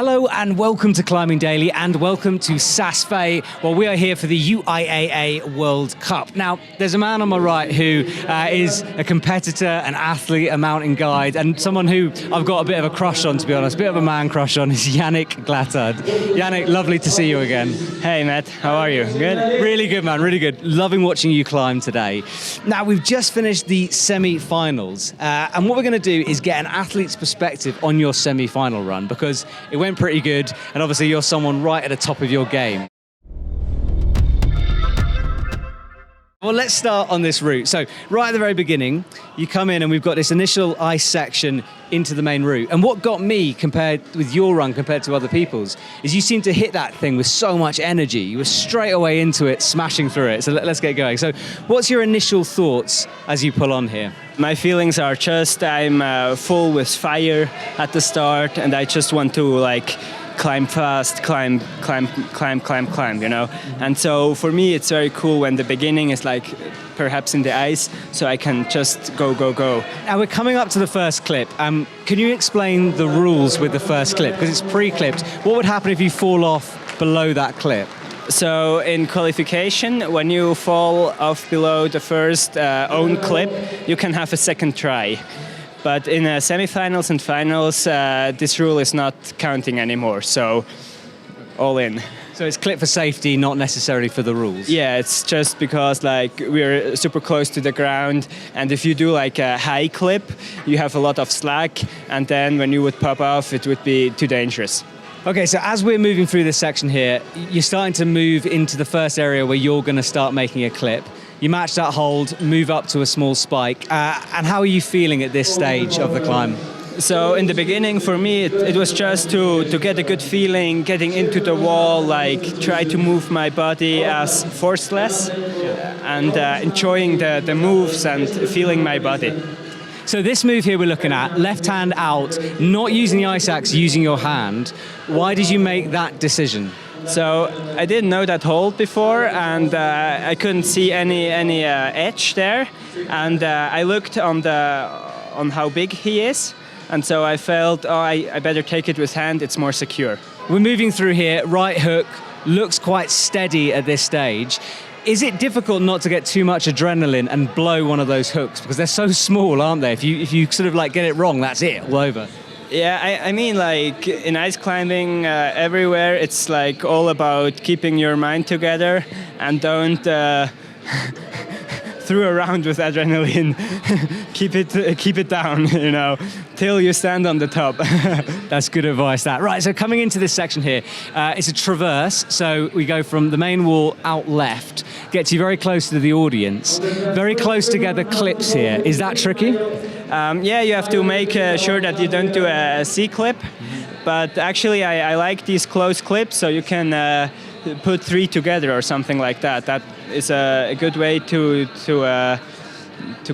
Hello and welcome to Climbing Daily and welcome to Saas Fee. Well, we are here for the UIAA World Cup. Now, there's a man on my right who is a competitor, an athlete, a mountain guide, and someone who I've got a bit of a crush on, to be honest, a bit of a man crush on, is Yannick Glatthard. Yannick, lovely to see you again. Hey, Matt, how are you? Good? Really good, man, really good. Loving watching you climb today. Now, we've just finished the semi-finals, and what we're going to do is get an athlete's perspective on your semi-final run, because it went pretty good, and obviously you're someone right at the top of your game. Well, let's start on this route. So, right at the very beginning, you come in and we've got this initial ice section into the main route. And what got me, compared with your run, compared to other people's, is you seem to hit that thing with so much energy. You were straight away into it, smashing through it. So let's get going. So what's your initial thoughts as you pull on here? My feelings are just I'm full with fire at the start, and I just want to climb fast, climb, you know. And so for me, it's very cool when the beginning is perhaps in the ice, so I can just go. Now we're coming up to the first clip. Can you explain the rules with the first clip? Because it's pre-clipped. What would happen if you fall off below that clip? So in qualification, when you fall off below the first own clip, you can have a second try. But in semifinals and finals, this rule is not counting anymore, so all in. So it's clip for safety, not necessarily for the rules? Yeah, it's just because we're super close to the ground, and if you do a high clip, you have a lot of slack, and then when you would pop off, it would be too dangerous. Okay, so as we're moving through this section here, you're starting to move into the first area where you're going to start making a clip. You match that hold, move up to a small spike. And how are you feeling at this stage of the climb? So in the beginning, for me, it was just to get a good feeling, getting into the wall, try to move my body as forceless, and enjoying the moves and feeling my body. So this move here we're looking at, left hand out, not using the ice axe, using your hand. Why did you make that decision? So I didn't know that hold before, and I couldn't see any edge there. And I looked on how big he is, and so I felt, I better take it with hand. It's more secure. We're moving through here. Right hook looks quite steady at this stage. Is it difficult not to get too much adrenaline and blow one of those hooks? Because they're so small, aren't they? If you sort of get it wrong, that's it, all over. Yeah, I mean, in ice climbing everywhere, it's all about keeping your mind together and don't throw around with adrenaline. keep it down, you know, till you stand on the top. That's good advice, that. Right, so coming into this section here, it's a traverse. So we go from the main wall out left, gets you very close to the audience. Very close together clips here. Is that tricky? Yeah, you have to make sure that you don't do a C-clip. But actually, I like these close clips, so you can put 3 together or something like that. That is a good way to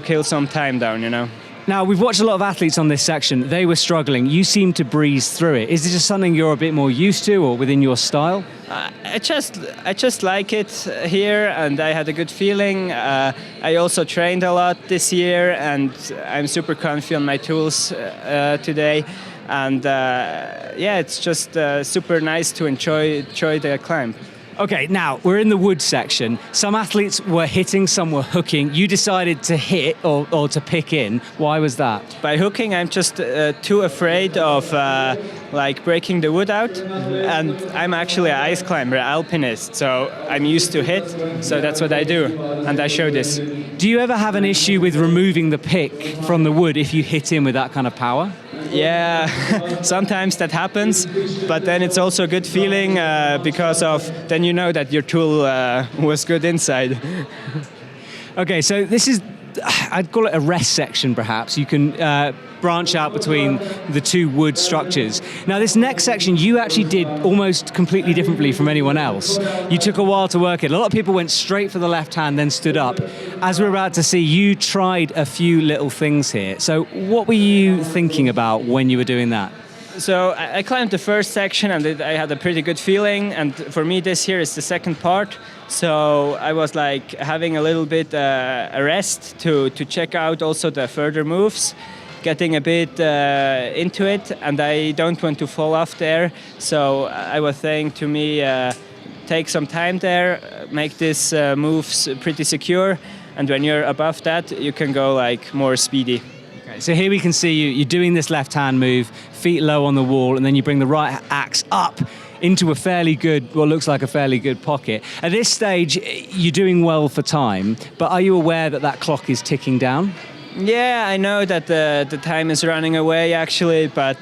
kill some time down, you know. Now, we've watched a lot of athletes on this section. They were struggling. You seem to breeze through it. Is this just something you're a bit more used to or within your style? I just like it here, and I had a good feeling. I also trained a lot this year, and I'm super comfy on my tools today. And yeah, it's just super nice to enjoy the climb. Okay, now we're in the wood section. Some athletes were hitting, some were hooking. You decided to hit or to pick in. Why was that? By hooking, I'm just too afraid of breaking the wood out. And I'm actually an ice climber, alpinist, so I'm used to hit. So that's what I do, and I show this. Do you ever have an issue with removing the pick from the wood if you hit in with that kind of power? Yeah, sometimes that happens, but then it's also a good feeling because then you know that your tool was good inside. Okay, so this is, I'd call it a rest section perhaps. You can branch out between the two wood structures. Now this next section you actually did almost completely differently from anyone else. You took a while to work it. A lot of people went straight for the left hand, then stood up. As we're about to see, you tried a few little things here. So what were you thinking about when you were doing that? So I climbed the first section and I had a pretty good feeling, and for me this here is the second part. So I was having a little bit a rest to check out also the further moves. getting a bit into it, and I don't want to fall off there. So I was saying to me, take some time there, make these moves pretty secure, and when you're above that, you can go like more speedy. Okay, so here we can see you're doing this left-hand move, feet low on the wall, and then you bring the right axe up into a fairly good, what looks like a fairly good pocket. At this stage, you're doing well for time, but are you aware that that clock is ticking down? Yeah, I know that the time is running away actually, but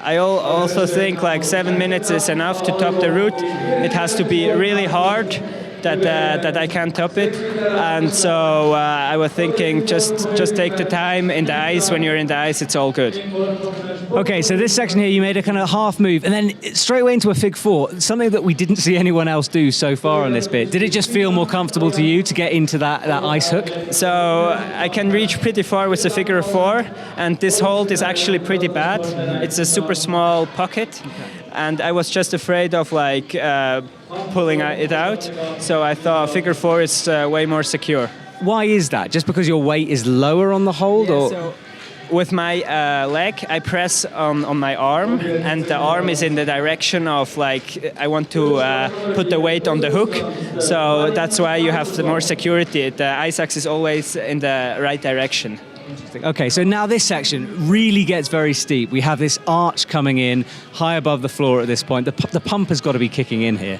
I also think like 7 minutes is enough to top the route. It has to be really hard that I can't top it, and so I was thinking just take the time in the ice. When you're in the ice, it's all good. Okay, so this section here, you made a kind of half move, and then straight away into a fig four, something that we didn't see anyone else do so far on this bit. Did it just feel more comfortable to you to get into that ice hook? So I can reach pretty far with the figure four, and this hold is actually pretty bad. It's a super small pocket, and I was just afraid of like pulling it out, so I thought figure four is way more secure. Why is that? Just because your weight is lower on the hold? Yeah, or? So with my leg, I press on my arm, and the arm is in the direction of like I want to put the weight on the hook, so that's why you have the more security. The ice axe is always in the right direction. Okay, so now this section really gets very steep. We have this arch coming in high above the floor at this point. The pump has got to be kicking in here.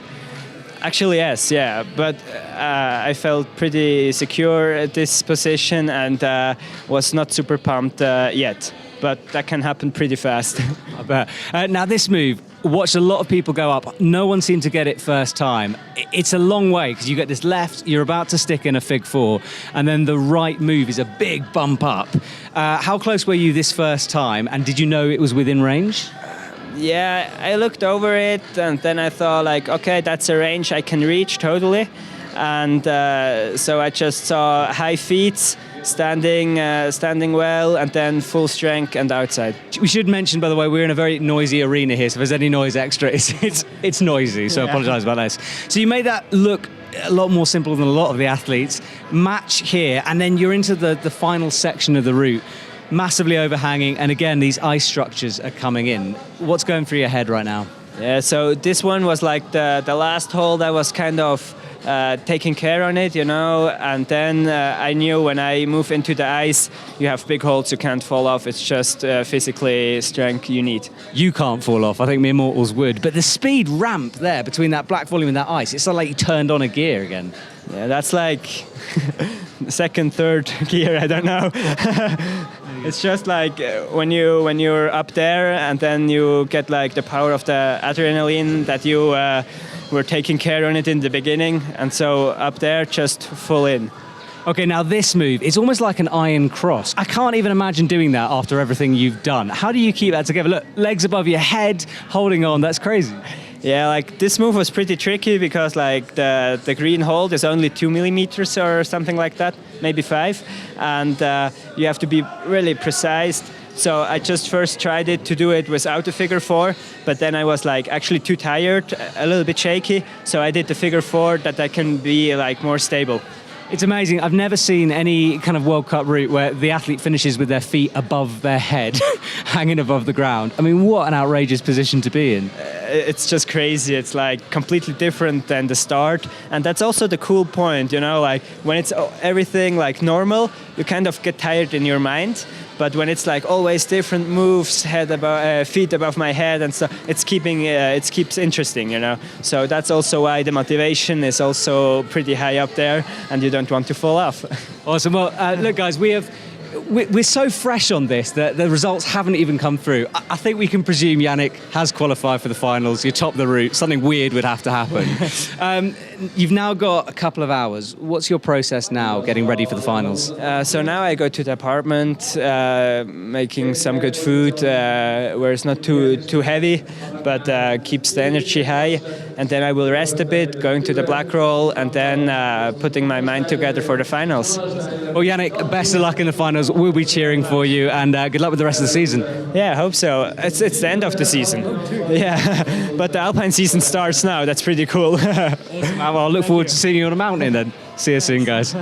Actually, yes, yeah, but I felt pretty secure at this position and was not super pumped yet, but that can happen pretty fast. I bet. Now this move, watched a lot of people go up. No one seemed to get it first time. It's a long way because you get this left, you're about to stick in a fig four, and then the right move is a big bump up. How close were you this first time, and did you know it was within range? Yeah, I looked over it and then I thought like, okay, that's a range I can reach totally. And so I just saw high feet, standing well, and then full strength and outside. We should mention, by the way, we're in a very noisy arena here, so if there's any noise extra, it's noisy, so I apologise about this. So you made that look a lot more simple than a lot of the athletes. Match here, and then you're into the final section of the route. Massively overhanging, and again, these ice structures are coming in. What's going through your head right now? Yeah, so this one was like the last hole that was kind of taking care on it, you know, and then I knew when I move into the ice, you have big holes, you can't fall off. It's just physically strength you need. You can't fall off. I think mere mortals would. But the speed ramp there between that black volume and that ice, it's like you turned on a gear again. Yeah, that's like second, third gear, I don't know. It's just like when you're up there and then you get like the power of the adrenaline that you were taking care on it in the beginning, and so up there just full in. Okay, now this move, it's almost like an iron cross. I can't even imagine doing that after everything you've done. How do you keep that together? Look, legs above your head, holding on, that's crazy. Yeah, like this move was pretty tricky because like the green hold is only 2 millimeters or something like that, maybe 5, and you have to be really precise. So I just first tried to do it without the figure four, but then I was like actually too tired, a little bit shaky, so I did the figure four that I can be like more stable. It's amazing. I've never seen any kind of World Cup route where the athlete finishes with their feet above their head, hanging above the ground. I mean, what an outrageous position to be in. It's just crazy. It's like completely different than the start. And that's also the cool point, you know, like when it's everything like normal, you kind of get tired in your mind. But when it's like always different moves, feet above my head, and so it keeps interesting, you know. So that's also why the motivation is also pretty high up there, and you don't want to fall off. Awesome. Well, look, guys, we're so fresh on this that the results haven't even come through. I think we can presume Yannick has qualified for the finals. You top the route. Something weird would have to happen. You've now got a couple of hours. What's your process now, getting ready for the finals? So now I go to the apartment, making some good food where it's not too heavy, but keeps the energy high. And then I will rest a bit, going to the black roll, and then putting my mind together for the finals. Well, Yannick, best of luck in the finals. We'll be cheering for you, and good luck with the rest of the season. Yeah, I hope so. It's the end of the season. Yeah, but the Alpine season starts now. That's pretty cool. Awesome. Well, I look forward to seeing you on a mountain then. See you soon, guys.